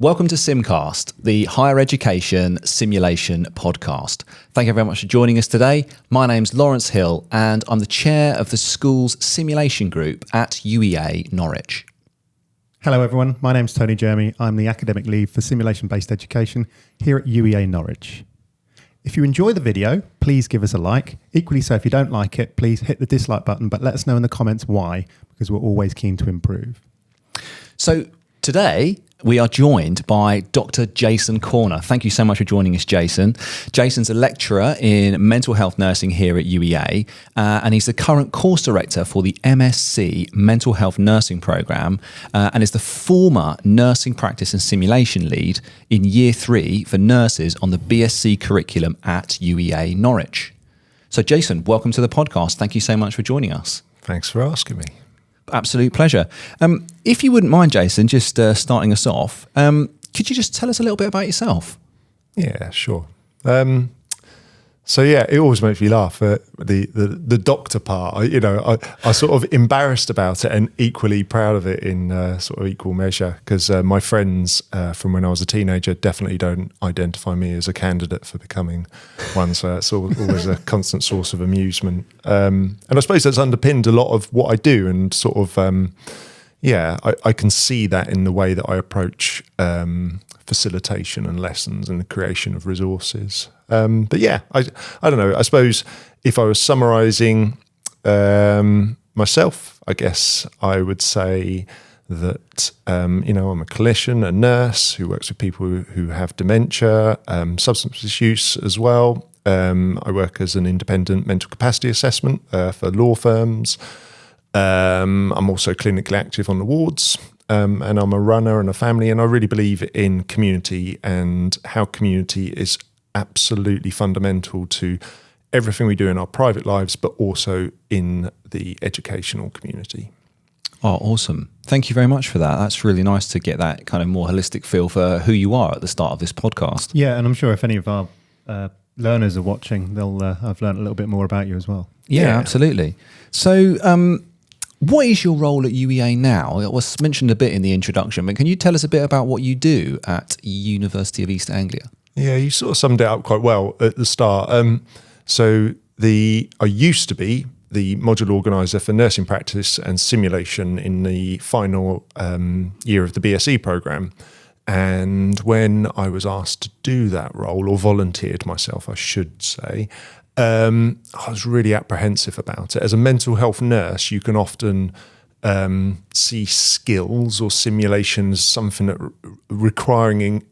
Welcome to SimCast, the higher education simulation podcast. Thank you very much for joining us today. My name's Lawrence Hill and I'm the chair of the school's simulation group at UEA Norwich. Hello everyone, my name's Tony Jeremy. I'm the academic lead for simulation-based education here at UEA Norwich. If you enjoy the video, please give us a like. Equally so, if you don't like it, please hit the dislike button, but let us know in the comments why, because we're always keen to improve. So today, we are joined by Dr. Jason Corner. Thank you so much for joining us, Jason. Jason's a lecturer in mental health nursing here at UEA, and he's the current course director for the MSc Mental Health Nursing Programme, and is the former nursing practice and simulation lead in Year 3 for nurses on the BSc curriculum at UEA Norwich. So, Jason, welcome to the podcast. Thank you so much for joining us. Thanks for asking me. Absolute pleasure. If you wouldn't mind, Jason, just starting us off, could you just tell us a little bit about yourself? Yeah, sure. It always makes me laugh. The doctor part, I sort of embarrassed about it and equally proud of it in sort of equal measure, because my friends from when I was a teenager definitely don't identify me as a candidate for becoming one. So it's always a constant source of amusement. And I suppose that's underpinned a lot of what I do, and sort of, I can see that in the way that I approach facilitation and lessons and the creation of resources. I don't know. I suppose if I was summarising myself, I guess I would say that, I'm a clinician, a nurse who works with people who have dementia, substance misuse as well. I work as an independent mental capacity assessment for law firms. I'm also clinically active on the wards. And I'm a runner and a family, and I really believe in community and how community is absolutely fundamental to everything we do in our private lives, but also in the educational community. Oh, awesome. Thank you very much for that. That's really nice to get that kind of more holistic feel for who you are at the start of this podcast. Yeah, and I'm sure if any of our learners are watching, they'll have learned a little bit more about you as well. Yeah, absolutely. So, what is your role at UEA now? It was mentioned a bit in the introduction, but can you tell us a bit about what you do at University of East Anglia? Yeah, you sort of summed it up quite well at the start. I used to be the module organiser for nursing practice and simulation in the final year of the BSc programme. And when I was asked to do that role, or volunteered myself, I should say, I was really apprehensive about it. As a mental health nurse, you can often see skills or simulations, something that requiring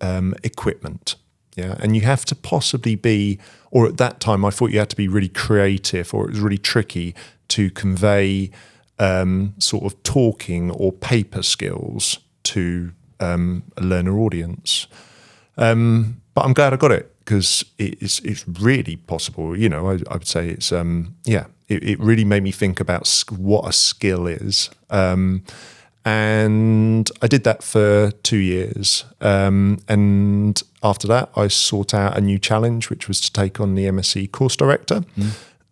equipment. Yeah, and you have to possibly be, or at that time, I thought you had to be really creative, or it was really tricky to convey sort of talking or paper skills to a learner audience. But I'm glad I got it, because it's really possible. I would say it's it really made me think about what a skill is. And I did that for 2 years. And after that, I sought out a new challenge, which was to take on the MSc course director.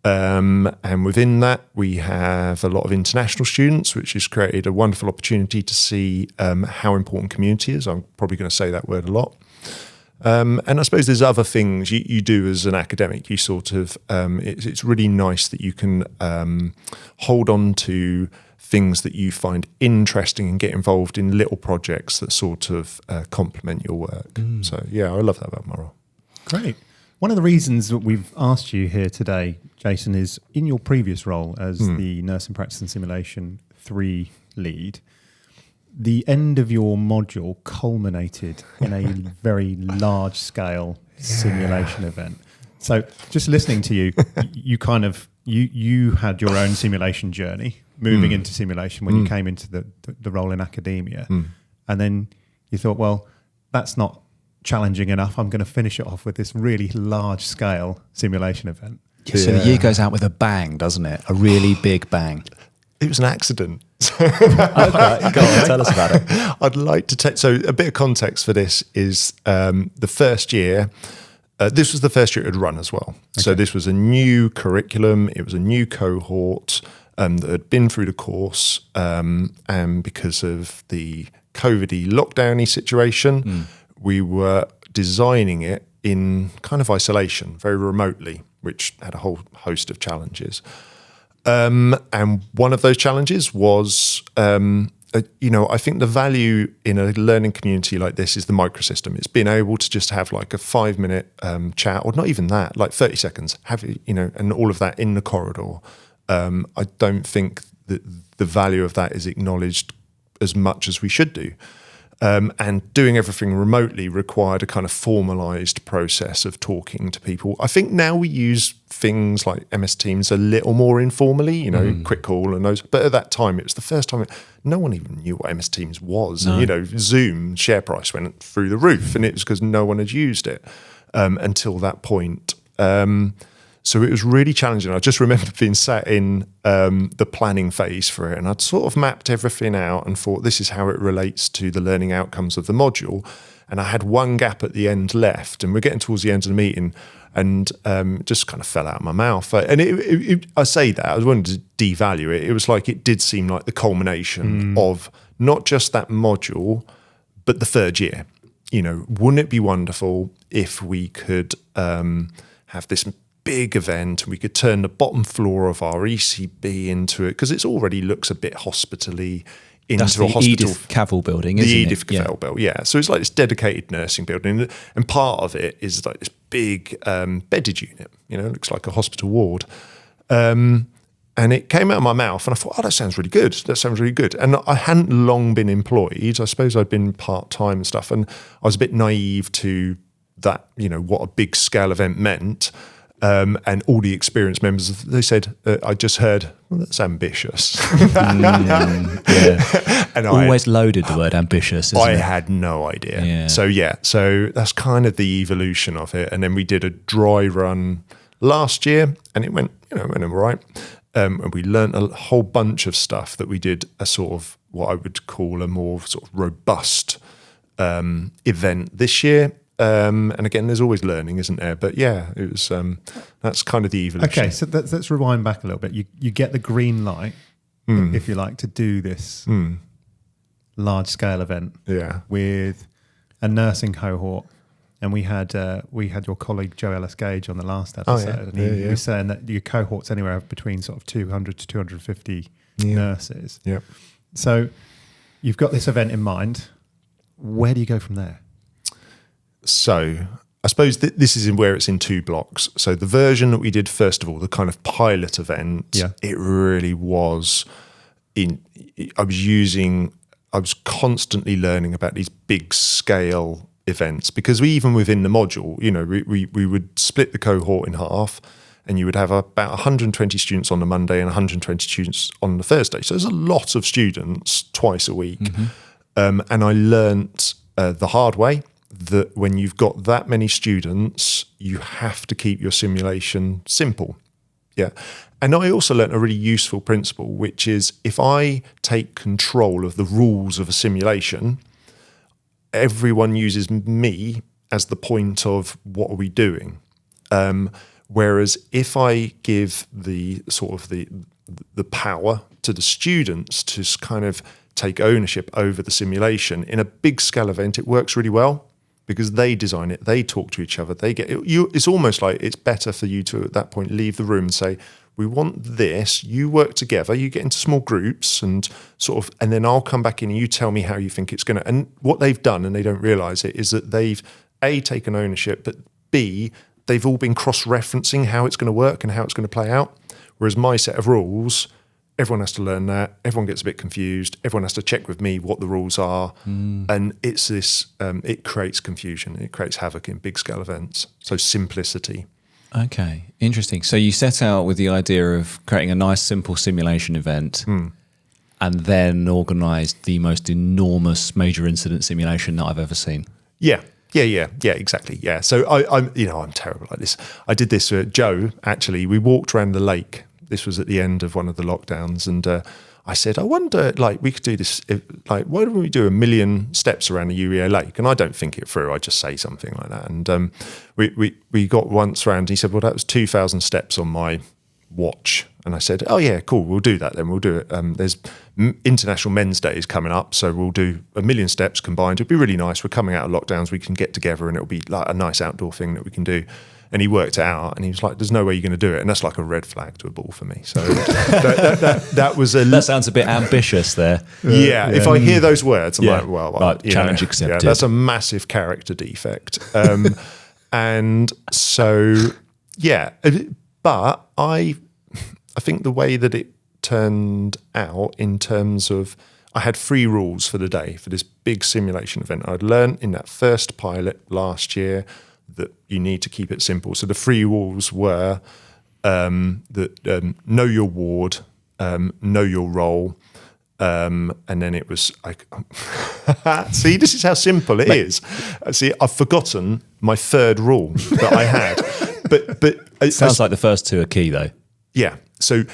And within that, we have a lot of international students, which has created a wonderful opportunity to see how important community is. I'm probably going to say that word a lot. And I suppose there's other things you do as an academic. You sort of, it's really nice that you can hold on to things that you find interesting and get involved in little projects that sort of complement your work. So, yeah, I love that about my role. Great. One of the reasons that we've asked you here today, Jason, is in your previous role as the Nursing Practice and Simulation 3 lead, the end of your module culminated in a very large-scale simulation event. So just listening to you, you had your own simulation journey, moving into simulation when you came into the role in academia. And then you thought, well, that's not challenging enough. I'm going to finish it off with this really large-scale simulation event. Yeah, so the year goes out with a bang, doesn't it? A really big bang. It was an accident. Okay, go on, tell us about it. I'd like to take, so a bit of context for this is the first year, this was the first year it had run as well. Okay. So this was a new curriculum, it was a new cohort that had been through the course, and because of the COVID-y lockdown-y situation. We were designing it in kind of isolation, very remotely, which had a whole host of challenges. And one of those challenges was, I think the value in a learning community like this is the microsystem. It's being able to just have like a 5-minute chat, or not even that, like 30 seconds, and all of that in the corridor. I don't think that the value of that is acknowledged as much as we should do. And doing everything remotely required a kind of formalized process of talking to people. I think now we use things like MS Teams a little more informally, quick call and those. But at that time, it was the first time no one even knew what MS Teams was. No. And, Zoom share price went through the roof, and it was because no one had used it until that point. So it was really challenging. I just remember being sat in the planning phase for it, and I'd sort of mapped everything out and thought, this is how it relates to the learning outcomes of the module. And I had one gap at the end left, and we're getting towards the end of the meeting, and just kind of fell out of my mouth. And I say that, I was wanting to devalue it. It was like, it did seem like the culmination of not just that module, but the third year. Wouldn't it be wonderful if we could have this big event, we could turn the bottom floor of our ECB into it, because it already looks a bit hospitally, into That's a the hospital. Edith Cavell building, isn't it? The Edith Cavell building, yeah. So it's like this dedicated nursing building, and part of it is like this big bedded unit. It looks like a hospital ward. And it came out of my mouth, and I thought, that sounds really good. That sounds really good. And I hadn't long been employed. I suppose I'd been part-time and stuff, and I was a bit naive to that, what a big scale event meant. And all the experienced members, they said, I just heard, well, that's ambitious. And always loaded the word ambitious, isn't I it? had no idea. So that's kind of the evolution of it. And then we did a dry run last year, and it went all right. And we learnt a whole bunch of stuff that we did a sort of what I would call a more sort of robust event this year. And again, there's always learning, isn't there? But yeah, it was. That's kind of the evolution. Okay, so let's rewind back a little bit. You get the green light, if you like, to do this large-scale event. Yeah. With a nursing cohort, and we had your colleague Joe Ellis-Gage on the last episode, and he was saying that your cohort's anywhere between sort of 200 to 250 nurses. Yeah. So you've got this event in mind. Where do you go from there? So I suppose this is where it's in two blocks. So the version that we did, first of all, the kind of pilot event, it really was I was constantly learning about these big scale events, because even within the module, we would split the cohort in half, and you would have about 120 students on the Monday and 120 students on the Thursday. So there's a lot of students twice a week. And I learnt the hard way that when you've got that many students, you have to keep your simulation simple. Yeah. And I also learned a really useful principle, which is if I take control of the rules of a simulation, everyone uses me as the point of what are we doing. Whereas if I give the sort of the power to the students to kind of take ownership over the simulation in a big scale event, it works really well. Because they design it, they talk to each other, they get it. It's almost like it's better for you to, at that point, leave the room and say, we want this, you work together, you get into small groups and and then I'll come back in and you tell me how you think it's going to. And what they've done, and they don't realise it, is that they've, A, taken ownership, but B, they've all been cross-referencing how it's going to work and how it's going to play out. Whereas my set of rules, everyone has to learn that. Everyone gets a bit confused. Everyone has to check with me what the rules are. And it's this, it creates confusion. It creates havoc in big scale events. So simplicity. Okay, interesting. So you set out with the idea of creating a nice, simple simulation event and then organised the most enormous major incident simulation that I've ever seen. Yeah, exactly. Yeah. So I'm terrible like this. I did this with Joe, actually. We walked around the lake. This was at the end of one of the lockdowns, and I said, I wonder, we could do this, why don't we do 1 million steps around the UEA lake? And I don't think it through, I just say something like that. And we got once round, and he said, well, that was 2,000 steps on my watch. And I said, oh yeah, cool, we'll do that then. We'll do it. There's International Men's Day is coming up, so we'll do 1 million steps combined. It'd be really nice. We're coming out of lockdowns. We can get together and it'll be like a nice outdoor thing that we can do. And he worked it out, and he was like, "There's no way you're going to do it," and that's like a red flag to a ball for me. So that was a. That sounds a bit ambitious there. Yeah, if I hear those words, I'm like, well, like, challenge accepted. Yeah, that's a massive character defect. And so, yeah, but I think the way that it turned out in terms of, I had 3 rules for the day for this big simulation event. I'd learned in that first pilot last year that you need to keep it simple. So the 3 rules were that know your ward, know your role, and then it was like, see, this is how simple it is. See, I've forgotten my 3rd rule that I had. But it sounds like the first 2 are key, though. Yeah. So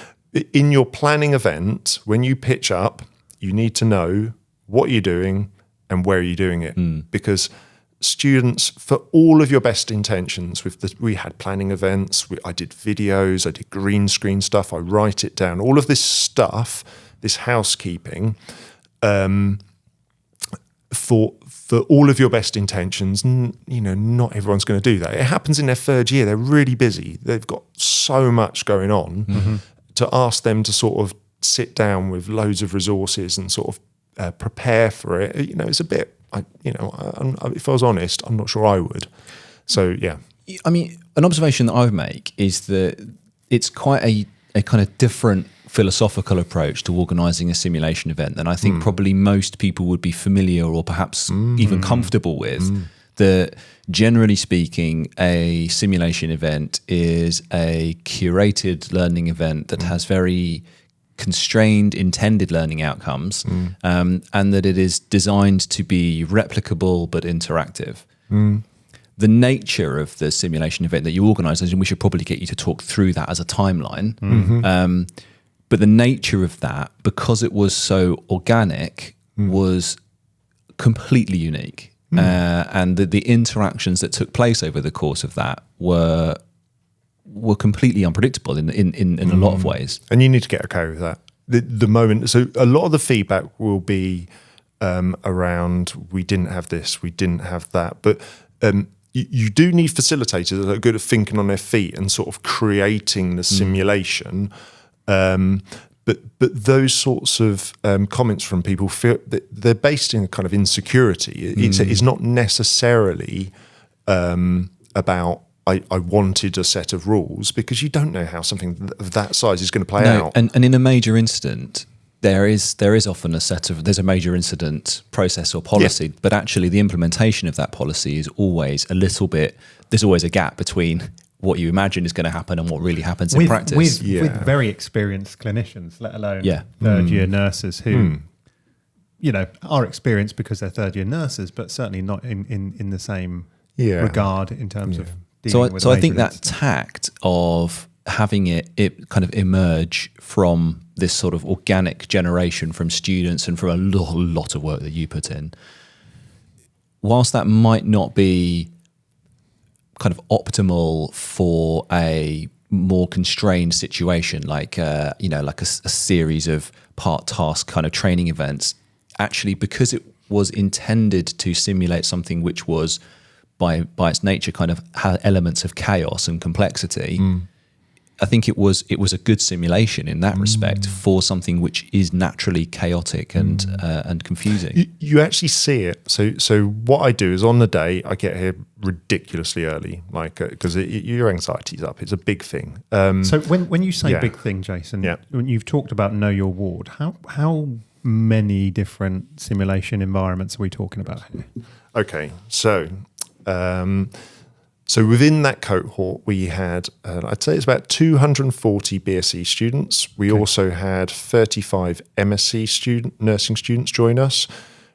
in your planning event, when you pitch up, you need to know what you're doing and where you're doing it, because students, for all of your best intentions, we had planning events, I did videos, I did green screen stuff, I write it down, all of this stuff, this housekeeping, for all of your best intentions, not everyone's going to do that. It happens in their 3rd year. They're really busy. They've got so much going on. To ask them to sort of sit down with loads of resources and sort of prepare for it, it's a bit. If I was honest, I'm not sure I would. So yeah. I mean, an observation that I would make is that it's quite a kind of different philosophical approach to organising a simulation event than I think probably most people would be familiar or perhaps even comfortable with. That generally speaking, a simulation event is a curated learning event that has very constrained intended learning outcomes, and that it is designed to be replicable but interactive. The nature of the simulation event that you organise, and we should probably get you to talk through that as a timeline, but the nature of that, because it was so organic, was completely unique. And the interactions that took place over the course of that were completely unpredictable in a lot of ways. And you need to get okay with that. The moment, so a lot of the feedback will be around, we didn't have this, we didn't have that. But you do need facilitators that are good at thinking on their feet and sort of creating the simulation. But those sorts of comments from people feel that they're based in a kind of insecurity. It's not necessarily about I wanted a set of rules, because you don't know how something of that size is going to play out. And in a major incident, there is often there's a major incident process or policy, but actually the implementation of that policy is always there's always a gap between what you imagine is going to happen and what really happens in practice. With very experienced clinicians, let alone 3rd year nurses who, are experienced because they're 3rd year nurses, but certainly not in the same regard in terms of dealing with. So I think that tact of having it kind of emerge from this sort of organic generation from students and from a lot of work that you put in, whilst that might not be kind of optimal for a more constrained situation, like a series of part task kind of training events, actually, because it was intended to simulate something which was by its nature kind of had elements of chaos and complexity. I think it was a good simulation in that respect for something which is naturally chaotic and confusing. You actually see it. So what I do is on the day I get here ridiculously early, like because your anxiety's up. It's a big thing. So when you say big thing, Jason, when you've talked about know your ward, how many different simulation environments are we talking about here? Okay, so within that cohort, we had, I'd say it's about 240 BSc students. We also had 35 MSc nursing students join us.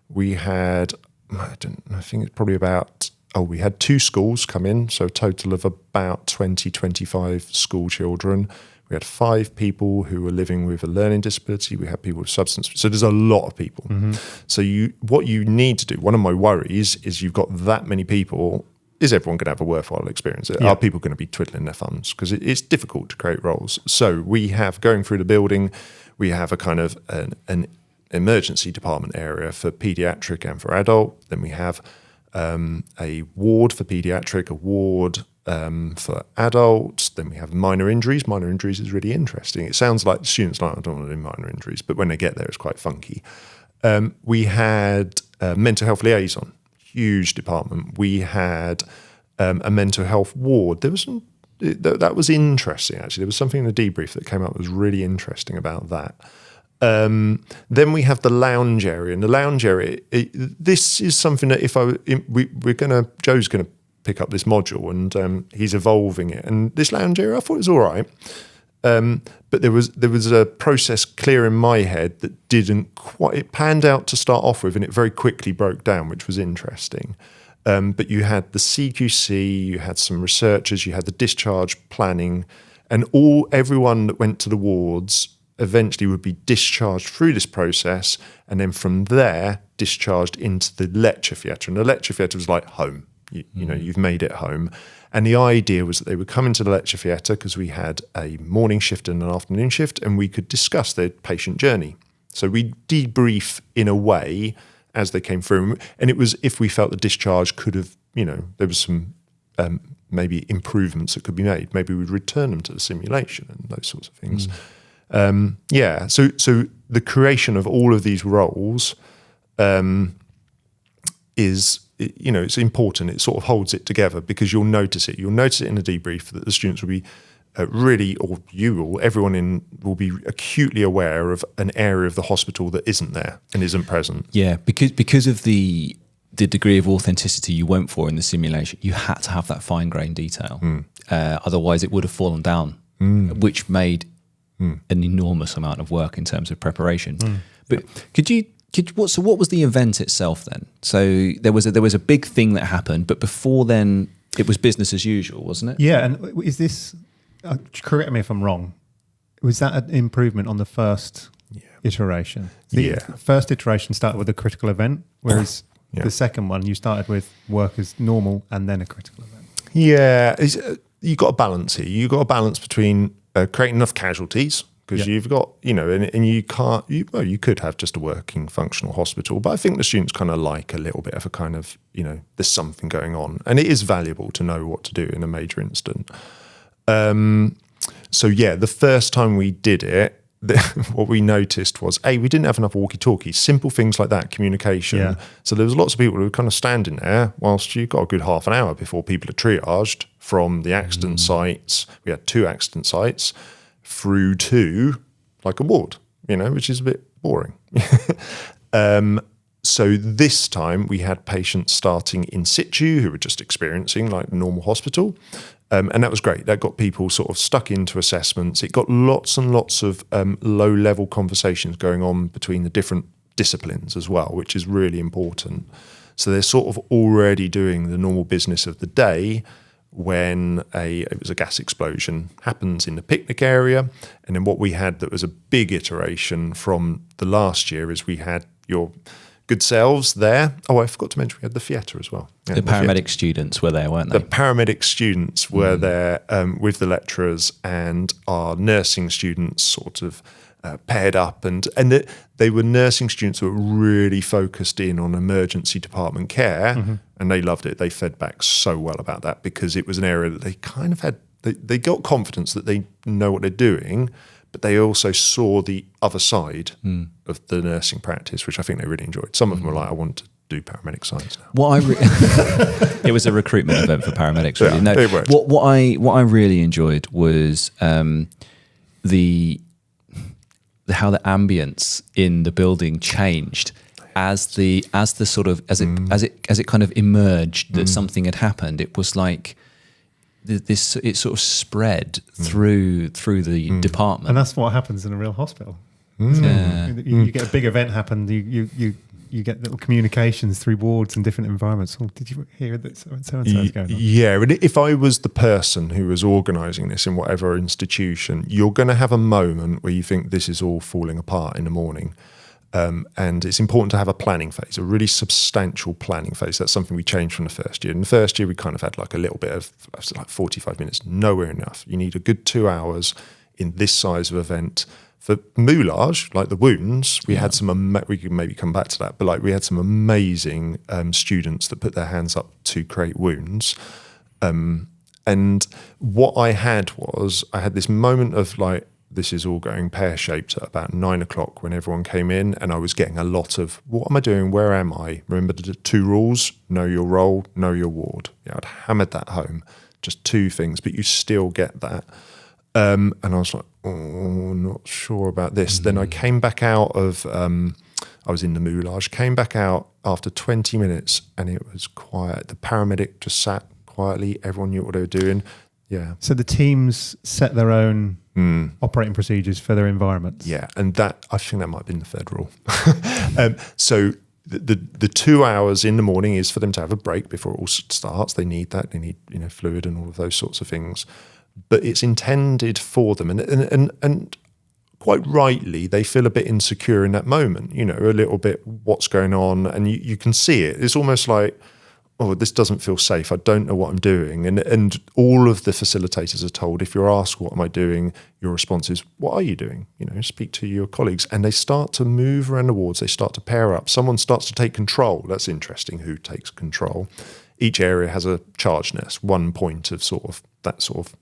We had, I think it's probably about, we had 2 schools come in, so a total of about 20, 25 school children. We had 5 people who were living with a learning disability. We had people with substance. So there's a lot of people. So what you need to do, one of my worries is you've got that many people is everyone going to have a worthwhile experience? Yeah. Are people going to be twiddling their thumbs? Because it's difficult to create roles. So we have, going through the building, we have a kind of an emergency department area for paediatric and for adult. Then we have a ward for paediatric, a ward for adults. Then we have minor injuries. Minor injuries is really interesting. It sounds like students like, I don't want to do minor injuries, but when they get there, it's quite funky. We had a mental health liaison, huge department. We had a mental health ward. There was that was interesting, actually. There was something in the debrief that came up that was really interesting about that. Then we have the lounge area, and the lounge area, this is something that Joe's going to pick up this module, and he's evolving it. And this lounge area, I thought it was all right. But there was a process clear in my head that didn't quite, it panned out to start off with, and it very quickly broke down, which was interesting. But you had the CQC, you had some researchers, you had the discharge planning, and everyone that went to the wards eventually would be discharged through this process, and then from there discharged into the lecture theatre. And the lecture theatre was like home. You know, you've made it home. And the idea was that they would come into the lecture theatre because we had a morning shift and an afternoon shift, and we could discuss their patient journey. So we debrief in a way as they came through. And it was, if we felt the discharge could have, there was some maybe improvements that could be made. Maybe we'd return them to the simulation and those sorts of things. So the creation of all of these roles is, it's important. It sort of holds it together because you'll notice it. You'll notice it in the debrief that the students will be everyone will be acutely aware of an area of the hospital that isn't there and isn't present. Yeah, because of the degree of authenticity you went for in the simulation, you had to have that fine-grained detail. Otherwise, it would have fallen down, which made an enormous amount of work in terms of preparation. But what was the event itself then? So there was a big thing that happened, but before then, it was business as usual, wasn't it? Yeah, and is this? Correct me if I'm wrong. Was that an improvement on the first iteration? The first iteration started with a critical event, whereas the second one you started with work as normal and then a critical event. Yeah, you got a balance here. You got a balance between creating enough casualties because you've got, and you can't. You could have just a working functional hospital, but I think the students kind of like a little bit of a kind of, there's something going on, and it is valuable to know what to do in a major incident. The first time we did it, what we noticed was, we didn't have enough walkie-talkies, simple things like that, communication. Yeah. So there was lots of people who were kind of standing there whilst you got a good half an hour before people are triaged from the accident sites. We had 2 accident sites through to like a ward, which is a bit boring. So this time we had patients starting in situ who were just experiencing like the normal hospital. And that was great. That got people sort of stuck into assessments. It got lots and lots of low-level conversations going on between the different disciplines as well, which is really important. So they're sort of already doing the normal business of the day when it was a gas explosion happens in the picnic area. And then what we had that was a big iteration from the last year is we had your good selves there. Oh, I forgot to mention we had the theatre as well. Yeah, the paramedic students were there, weren't they? The paramedic students were there with the lecturers, and our nursing students sort of paired up, and they were nursing students who were really focused in on emergency department care, and they loved it. They fed back so well about that because it was an area that they kind of had, they got confidence that they know what they're doing, but they also saw the other side of the nursing practice, which I think they really enjoyed. Some of them were like, I want to do paramedic science now. It was a recruitment event for paramedics, really. Yeah, it worked. What I really enjoyed was how the ambience in the building changed as it kind of emerged that something had happened. It was like it sort of spread through the department, and that's what happens in a real hospital. You get a big event happen. You get little communications through wards and different environments. Oh, did you hear that so and so is going on? Yeah, and if I was the person who was organising this in whatever institution, you're going to have a moment where you think this is all falling apart in the morning. And it's important to have a planning phase, a really substantial planning phase. That's something we changed from the first year. In the first year, we kind of had like a little bit of like 45 minutes, nowhere enough. You need a good 2 hours in this size of event. For moulage, like the wounds, we had some, we could maybe come back to that, but like we had some amazing students that put their hands up to create wounds. And what I had this moment of like, this is all going pear-shaped at about 9 o'clock when everyone came in, and I was getting a lot of, what am I doing? Where am I? Remember the 2 rules: know your role, know your ward. Yeah, I'd hammered that home. Just 2 things, but you still get that. And I was like, oh, not sure about this. Then I came back out of, I was in the moulage, came back out after 20 minutes, and it was quiet. The paramedic just sat quietly. Everyone knew what they were doing. Yeah. So the teams set their own operating procedures for their environments. Yeah, and that, I think that might have been the third rule. So the 2 hours in the morning is for them to have a break before it all starts. They need that. They need fluid and all of those sorts of things. But it's intended for them, and quite rightly, they feel a bit insecure in that moment. A little bit what's going on, and you can see it. It's almost like, oh, this doesn't feel safe. I don't know what I'm doing. And all of the facilitators are told, if you're asked, what am I doing? Your response is, what are you doing? Speak to your colleagues. And they start to move around the wards. They start to pair up. Someone starts to take control. That's interesting, who takes control. Each area has a charge nurse, one point of that sort of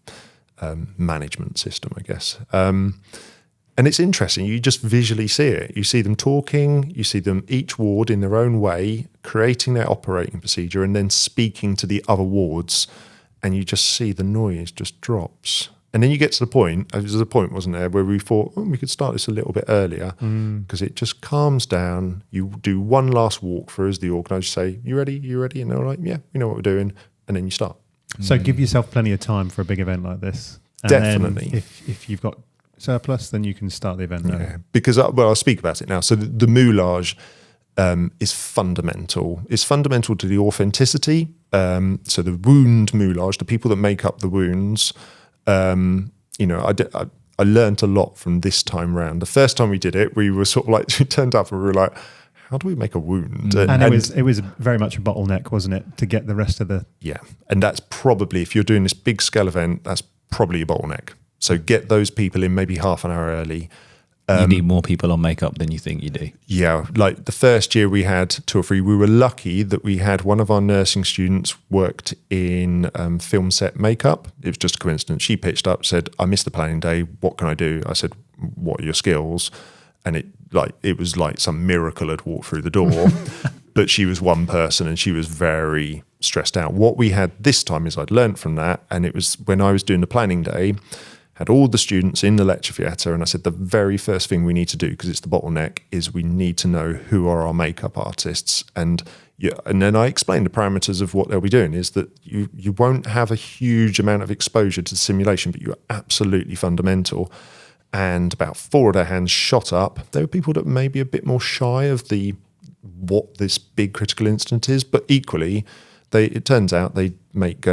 management system, I guess. And it's interesting, you just visually see it. You see them talking, you see them each ward in their own way, creating their operating procedure and then speaking to the other wards, and you just see the noise just drops. And then you get to the point, there was a point, wasn't there, where we thought, we could start this a little bit earlier, because it just calms down. You do one last walkthrough as the organiser, say, you ready? And they're like, yeah, we know what we're doing. And then you start. So give yourself plenty of time for a big event like this. And Definitely. then if you've got surplus, then you can start the event early. Yeah, because I'll speak about it now. So the moulage is fundamental. It's fundamental to the authenticity. So the wound moulage, the people that make up the wounds. I learned a lot from this time round. The first time we did it, we were sort of like, we turned up and we were like, how do we make a wound? And it was very much a bottleneck, wasn't it, to get the rest of the... Yeah, and that's probably, if you're doing this big scale event, that's probably a bottleneck. So get those people in maybe half an hour early. You need more people on makeup than you think you do. Yeah, like the first year we had 2 or 3. We were lucky that we had one of our nursing students worked in film set makeup. It was just a coincidence. She pitched up, said, I missed the planning day. What can I do? I said, what are your skills? And it was like some miracle had walked through the door. But she was one person and she was very stressed out. What we had this time is I'd learned from that. And it was when I was doing the planning day, had all the students in the lecture theatre, and I said the very first thing we need to do, because it's the bottleneck, is we need to know who are our makeup artists. And then I explained the parameters of what they'll be doing, is that you won't have a huge amount of exposure to the simulation, but you are absolutely fundamental. And about 4 of their hands shot up. There were people that may be a bit more shy of what this big critical incident is, but equally, it turns out they make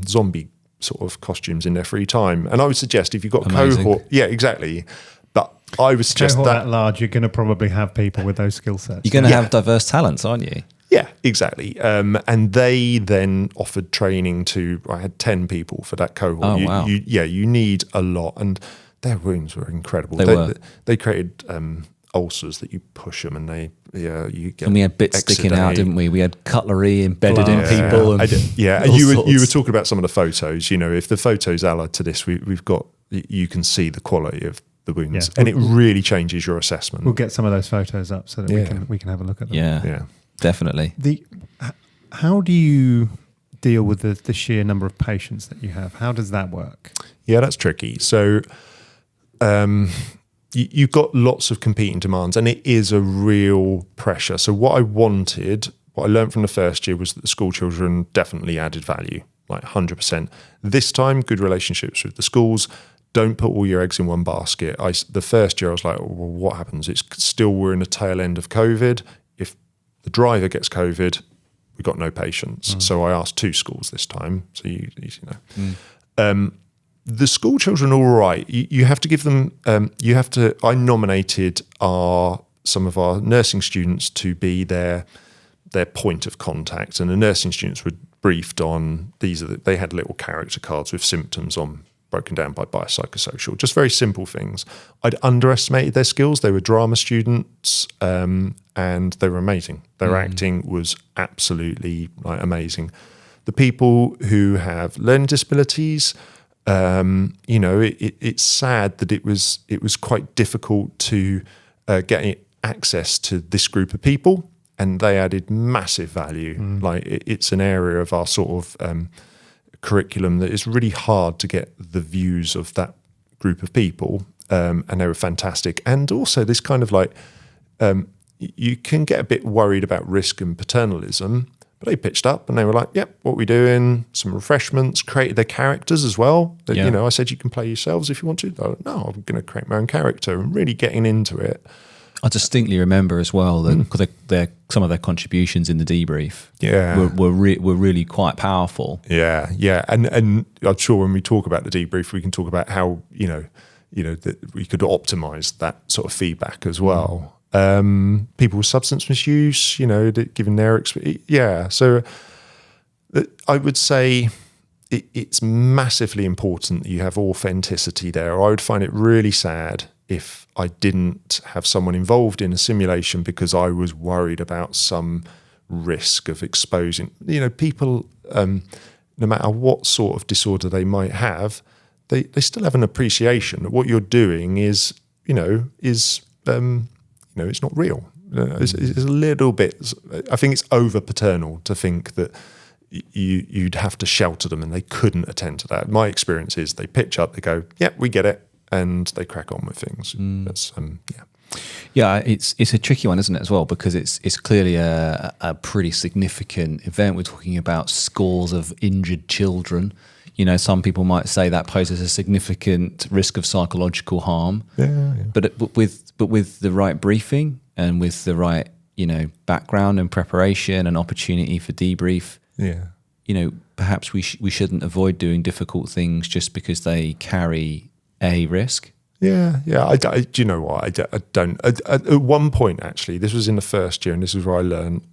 zombie sort of costumes in their free time. And I would suggest if you've got cohort, yeah, exactly. But I would suggest cohort that large, you're going to probably have people with those skill sets. You're going to have diverse talents, aren't you? Yeah, exactly. And they then offered training to, I had 10 people for that cohort. Oh, wow. You need a lot. And their wounds were incredible. They created ulcers that you push them and you get. And we had bits sticking out, didn't we? We had cutlery embedded in people. And you were talking about some of the photos. If the photos allied to this, we've got, you can see the quality of the wounds, and it really changes your assessment. We'll get some of those photos up so that we can have a look at them. Yeah, definitely. How do you deal with the sheer number of patients that you have? How does that work? Yeah, that's tricky. So you've got lots of competing demands, and it is a real pressure. So what I learned from the first year was that the school children definitely added value, like 100%. This time, good relationships with the schools. Don't put all your eggs in one basket. The first year I was like, well, what happens? We're in the tail end of COVID. If the driver gets COVID, we've got no patients. So I asked 2 schools this time. So the school children are all right. You have to give them, I nominated our some of our nursing students to be their point of contact, and the nursing students were briefed on they had little character cards with symptoms on, broken down by biopsychosocial, just very simple things. I'd underestimated their skills. They were drama students, and they were amazing. Their acting was absolutely amazing. The people who have learning disabilities, it's sad that it was quite difficult to get access to this group of people, and they added massive value. It's an area of our sort of curriculum that is really hard to get the views of that group of people, and they were fantastic. And also this kind of you can get a bit worried about risk and paternalism, but they pitched up and they were like, yep, what are we doing? Some refreshments, created their characters as well. I said, you can play yourselves if you want to. They're like, no, I'm going to create my own character, and really getting into it. I distinctly remember as well that some of their contributions in the debrief were really quite powerful. Yeah, and I'm sure when we talk about the debrief, we can talk about how that we could optimize that sort of feedback as well. People with substance misuse, given their experience. Yeah, so I would say it's massively important that you have authenticity there. I would find it really sad if I didn't have someone involved in a simulation because I was worried about some risk of exposing, people, no matter what sort of disorder they might have, they still have an appreciation that what you're doing is it's not real. It's a little bit, I think it's over paternal to think that you'd have to shelter them and they couldn't attend to that. My experience is they pitch up, they go, yeah, we get it, and they crack on with things. That's it's a tricky one, isn't it, as well, because it's clearly a pretty significant event. We're talking about scores of injured children. Some people might say that poses a significant risk of psychological harm. But with the right briefing and with the right background and preparation and opportunity for debrief, perhaps we shouldn't avoid doing difficult things just because they carry a risk. Do you know what? I don't. At one point, actually, this was in the first year, and this is where I learned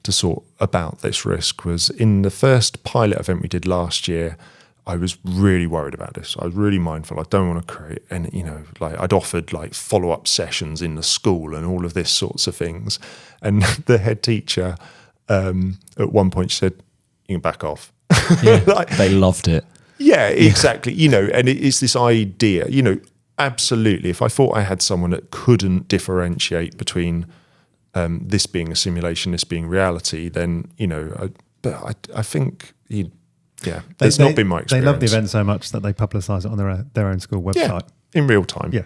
to sort about this risk. Was in the first pilot event we did last year. I was really worried about this. I was really mindful. I don't want to create any, I'd offered follow-up sessions in the school and all of this sorts of things. And the head teacher, at one point, she said, "You can back off." Yeah, they loved it. Yeah, exactly. And it's this idea, absolutely. If I thought I had someone that couldn't differentiate between this being a simulation, this being reality, then, I think, that's not been my experience. They love the event so much that they publicise it on their own school website. Yeah, in real time. Yeah.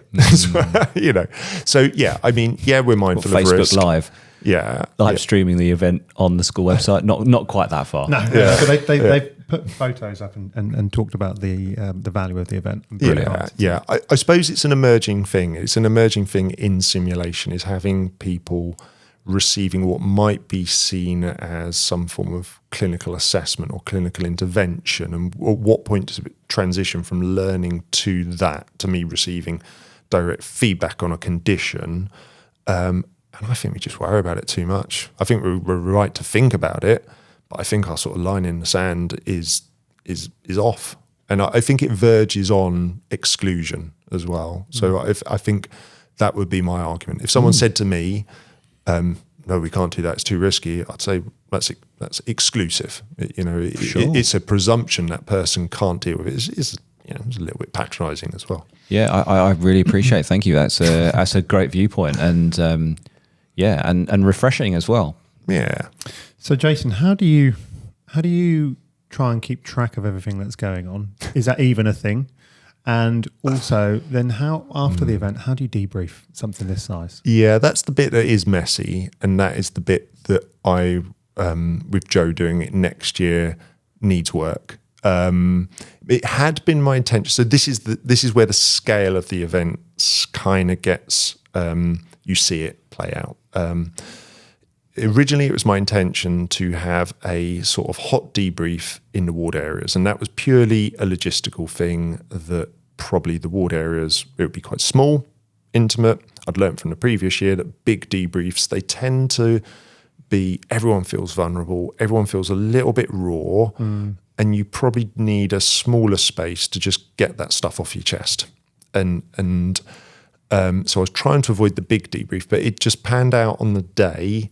So, we're mindful of Facebook risk. Live. Yeah. Live streaming the event on the school website. Not quite that far. No. Yeah. But they put photos up and talked about the value of the event. I suppose it's an emerging thing. It's an emerging thing in simulation, is having people receiving what might be seen as some form of clinical assessment or clinical intervention, and at what point does it transition from learning to me receiving direct feedback on a condition. And I think we just worry about it too much. I think we're right to think about it, but I think our sort of line in the sand is off. And I think it verges on exclusion as well. So I think that would be my argument. If someone said to me, no, we can't do that, it's too risky, I'd say that's exclusive. It's a presumption that person can't deal with it. It's a little bit patronising as well. Yeah, I really appreciate it. Thank you. That's a great viewpoint, and and refreshing as well. Yeah. So Jason, how do you try and keep track of everything that's going on? Is that even a thing? And also, then how, after the event, how do you debrief something this size? Yeah, that's the bit that is messy, and that is the bit that I, with Joe doing it next year, needs work. It had been my intention. So this is where the scale of the events kind of gets, you see it play out. Originally, it was my intention to have a sort of hot debrief in the ward areas, and that was purely a logistical thing that probably the ward areas, it would be quite small, intimate. I'd learned from the previous year that big debriefs, they tend to be, everyone feels vulnerable, everyone feels a little bit raw, and you probably need a smaller space to just get that stuff off your chest. And so I was trying to avoid the big debrief, but it just panned out on the day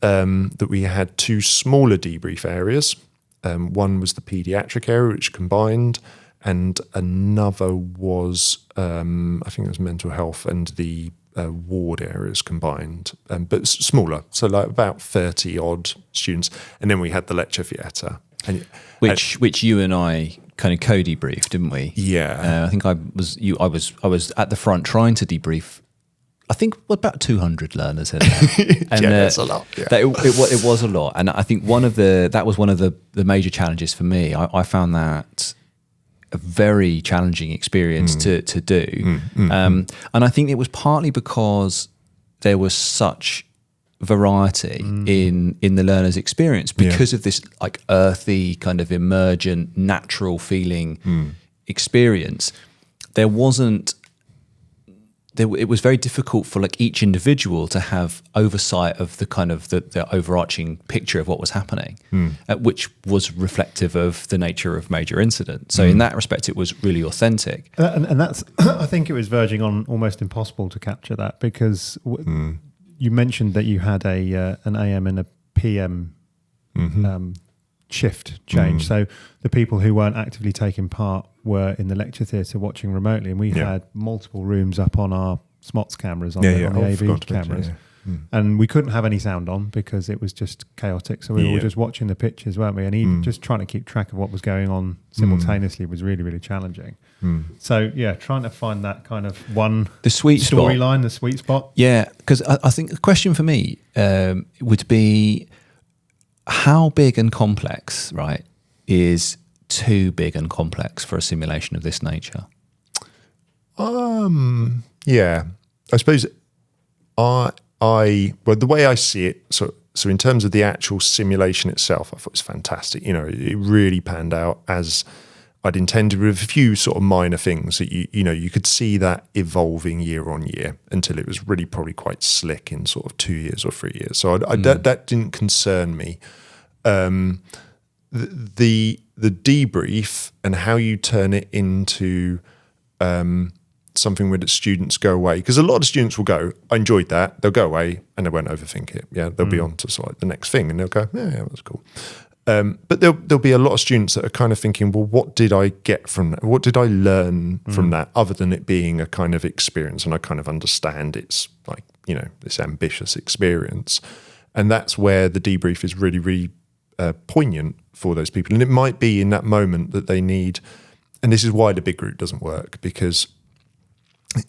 that we had 2 smaller debrief areas. One was the paediatric area, which combined, and another was, I think it was mental health and the ward areas combined, but smaller. So like about 30 odd students. And then we had the lecture theatre. Which you and I kind of co-debriefed, didn't we? Yeah. I think I was at the front trying to debrief. I think about 200 learners in there. And, that's a lot. Yeah. It was a lot, and I think that was one of the major challenges for me. I found that a very challenging experience to do, and I think it was partly because there was such variety in the learner's experience because of this like earthy kind of emergent natural feeling experience. It was very difficult for like each individual to have oversight of the kind of the overarching picture of what was happening, which was reflective of the nature of major incident. So in that respect, it was really authentic. And that's, I think it was verging on almost impossible to capture that because you mentioned that you had an AM and a PM shift change. So the people who weren't actively taking part were in the lecture theatre watching remotely, and we had multiple rooms up on our SMOTS cameras, on the AV cameras. And we couldn't have any sound on because it was just chaotic. So we were just watching the pictures, weren't we? And even just trying to keep track of what was going on simultaneously was really, really challenging. So trying to find that kind of the sweet storyline, the sweet spot. Yeah, because I think the question for me would be how big and complex, right, is too big and complex for a simulation of this nature? Yeah, I suppose well, the way I see it, so in terms of the actual simulation itself, I thought it was fantastic. You know, it really panned out as I'd intended, with a few sort of minor things that you could see that evolving year on year until it was really probably quite slick in sort of 2 years or 3 years. So that didn't concern me. The debrief and how you turn it into something where the students go away, because a lot of the students will go, I enjoyed that, they'll go away and they won't overthink it. Yeah, they'll be on to sort of the next thing and they'll go, yeah, that was cool. But there'll be a lot of students that are kind of thinking, well, what did I get from that? What did I learn from that, other than it being a kind of experience? And I kind of understand it's like, this ambitious experience. And that's where the debrief is really, really poignant for those people. And it might be in that moment that they need, and this is why the big group doesn't work, because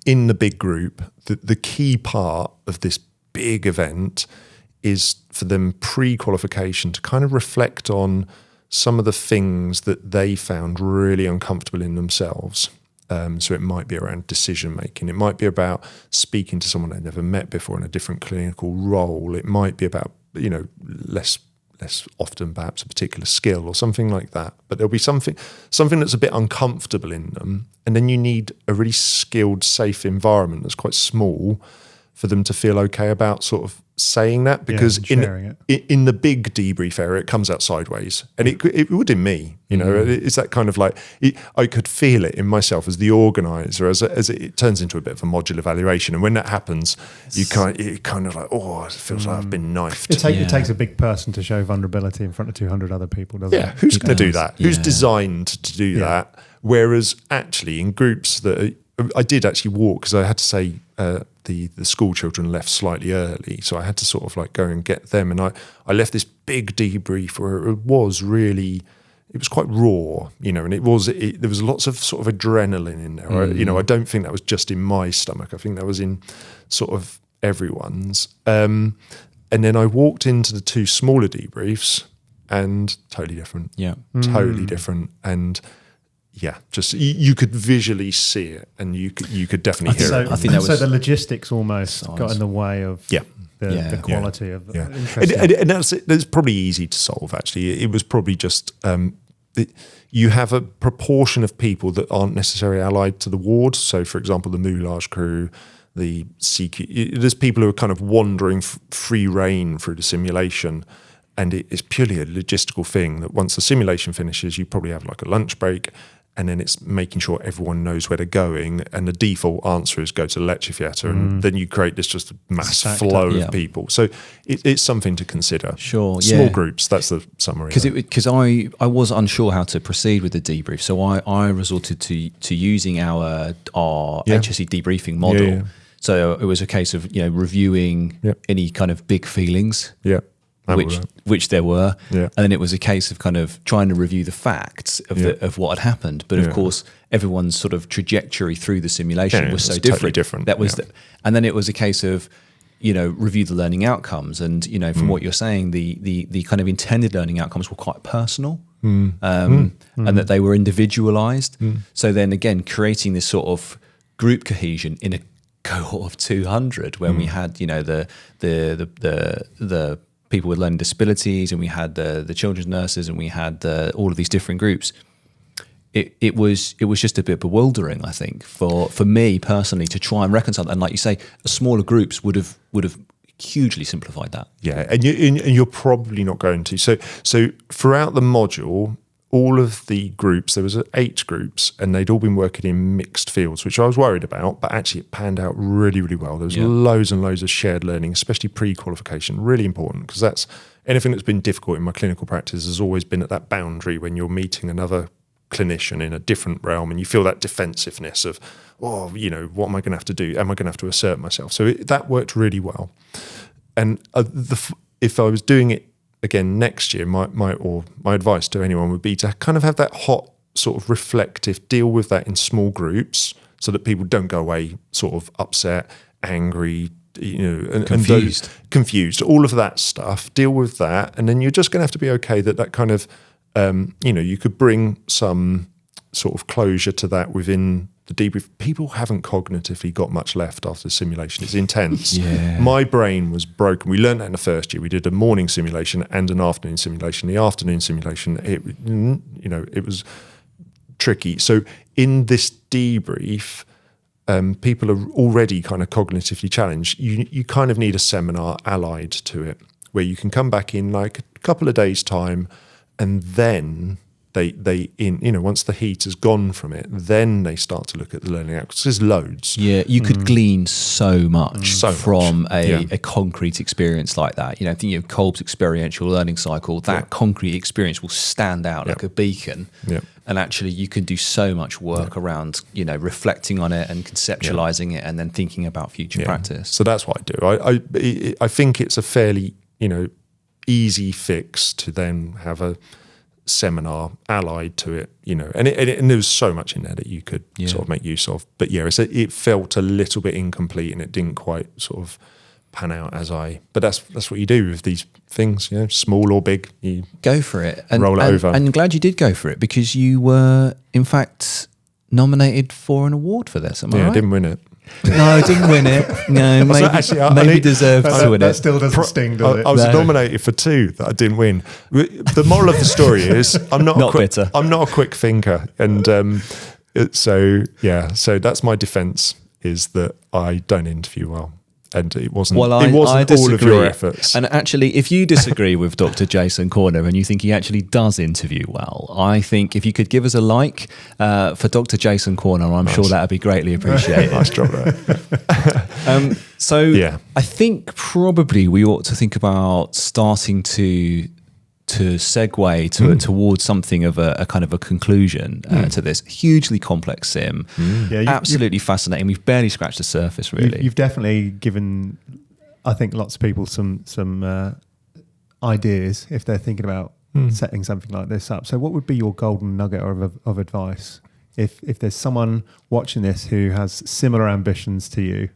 in the big group, the key part of this big event is for them pre-qualification to kind of reflect on some of the things that they found really uncomfortable in themselves. So it might be around decision making. It might be about speaking to someone they've never met before in a different clinical role. It might be about, less often perhaps a particular skill or something like that. But there'll be something that's a bit uncomfortable in them. And then you need a really skilled, safe environment that's quite small for them to feel okay about sort of saying that, because in the big debrief area, it comes out sideways, and it would in me, it's that kind of like, I could feel it in myself as the organizer, as it turns into a bit of a module evaluation. And when that happens, it kind of like, it feels like I've been knifed. It takes a big person to show vulnerability in front of 200 other people, doesn't it? Yeah, who's going to do that? Yeah. Who's designed to do that? Whereas actually in groups I did actually walk, because I had to say the school children left slightly early, so I had to sort of like go and get them, and I left this big debrief where it was quite raw, and there was lots of sort of adrenaline in there. I don't think that was just in my stomach. I think that was in sort of everyone's. And then I walked into the 2 smaller debriefs, and totally different. Yeah, totally different. And yeah, just you could visually see it, and you could definitely hear it. I think so the logistics almost got in the way of the quality of it. And that's probably easy to solve, actually. It was probably just you have a proportion of people that aren't necessarily allied to the ward. So, for example, the moulage crew, the CQ. There's people who are kind of wandering free rein through the simulation, and it's purely a logistical thing that once the simulation finishes, you probably have like a lunch break, and then it's making sure everyone knows where they're going, and the default answer is go to the lecture theatre, and then you create this just mass flow of people. So it's something to consider. Sure, Small groups, that's the summary. Because I was unsure how to proceed with the debrief, so I resorted to using our HSE debriefing model. Yeah. So it was a case of reviewing any kind of big feelings. Yeah. Which there were, Yeah. and then it was a case of kind of trying to review the facts of what had happened. But of course, everyone's sort of trajectory through the simulation was so different. Totally different. That was, and then it was a case of review the learning outcomes, and from what you're saying, the kind of intended learning outcomes were quite personal, and that they were individualized. So then again, creating this sort of group cohesion in a cohort of 200, when we had the people with learning disabilities, and we had the children's nurses, and we had all of these different groups. It was just a bit bewildering, I think, for me personally, to try and reconcile that. And like you say, smaller groups would have hugely simplified that. Yeah, and you're probably not going to. So throughout the module, all of the groups, there was 8 groups, and they'd all been working in mixed fields, which I was worried about, but actually it panned out really, really well. There was loads and loads of shared learning, especially pre-qualification, really important, because that's anything that's been difficult in my clinical practice has always been at that boundary when you're meeting another clinician in a different realm, and you feel that defensiveness of, what am I going to have to do? Am I going to have to assert myself? So that worked really well. And if I was doing it again next year, my advice to anyone would be to kind of have that hot sort of reflective, deal with that in small groups so that people don't go away sort of upset, angry, and confused, all of that stuff. Deal with that, and then you're just going to have to be okay that kind of, you could bring some sort of closure to that within the debrief. People haven't cognitively got much left after the simulation. It's intense. My brain was broken. We learned that in the first year. We did a morning simulation and an afternoon simulation. The afternoon simulation, it was tricky. So in this debrief, people are already kind of cognitively challenged. You kind of need a seminar allied to it, where you can come back in like a couple of days' time, and then once the heat has gone from it, then they start to look at the learning outcomes. There's loads. Yeah, you could glean so much from a concrete experience like that. Thinking of Kolb's experiential learning cycle, that concrete experience will stand out like a beacon. Yeah. And actually, you can do so much work around, reflecting on it and conceptualizing it, and then thinking about future practice. So that's what I do. I think it's a fairly, easy fix to then have a seminar allied to it, and there was so much in there that you could sort of make use of. But it felt a little bit incomplete, and it didn't quite sort of pan out but that's what you do with these things, small or big, you go for it and roll it over. And I'm glad you did go for it, because you were in fact nominated for an award for this. Am I right? I didn't win it. No, I didn't win it. No, maybe deserved to win it. That still doesn't sting, does it? I was nominated for 2 that I didn't win. The moral of the story is I'm not a quick thinker, and so that's my defence, is that I don't interview well. And it wasn't all of your efforts. And actually, if you disagree with Dr. Jason Corner and you think he actually does interview well, I think if you could give us a like for Dr. Jason Corner, I'm sure that would be greatly appreciated. Nice job there. I think probably we ought to think about starting to segue towards something of a kind of a conclusion to this hugely complex sim. Absolutely fascinating. We've barely scratched the surface, really. You've definitely given, I think, lots of people some ideas if they're thinking about setting something like this up. So what would be your golden nugget of advice if there's someone watching this who has similar ambitions to you?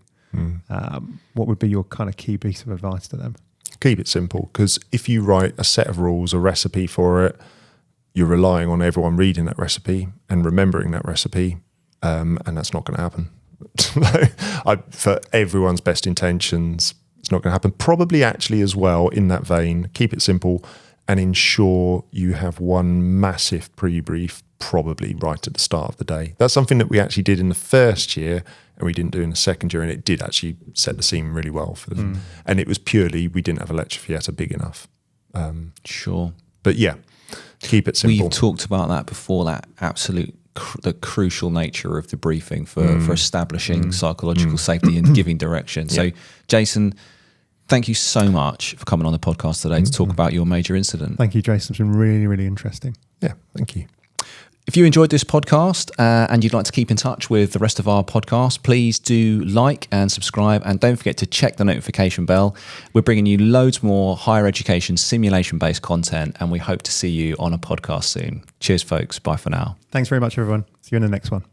What would be your kind of key piece of advice to them? Keep it simple, because if you write a set of rules, a recipe for it, you're relying on everyone reading that recipe and remembering that recipe, and that's not going to happen. For everyone's best intentions, it's not going to happen. Probably actually as well, in that vein, keep it simple and ensure you have one massive pre-brief probably right at the start of the day. That's something that we actually did in the first year, and we didn't do in the second year, and it did actually set the scene really well for them. And it was purely we didn't have a lecture theatre big enough. Sure. But yeah, keep it simple. We've talked about that before, that absolute the crucial nature of the briefing for establishing psychological safety and giving direction. So Jason, thank you so much for coming on the podcast today to talk about your major incident. Thank you, Jason. It's been really, really interesting. Yeah, thank you. If you enjoyed this podcast and you'd like to keep in touch with the rest of our podcast, please do like and subscribe, and don't forget to check the notification bell. We're bringing you loads more higher education simulation-based content, and we hope to see you on a podcast soon. Cheers, folks. Bye for now. Thanks very much, everyone. See you in the next one.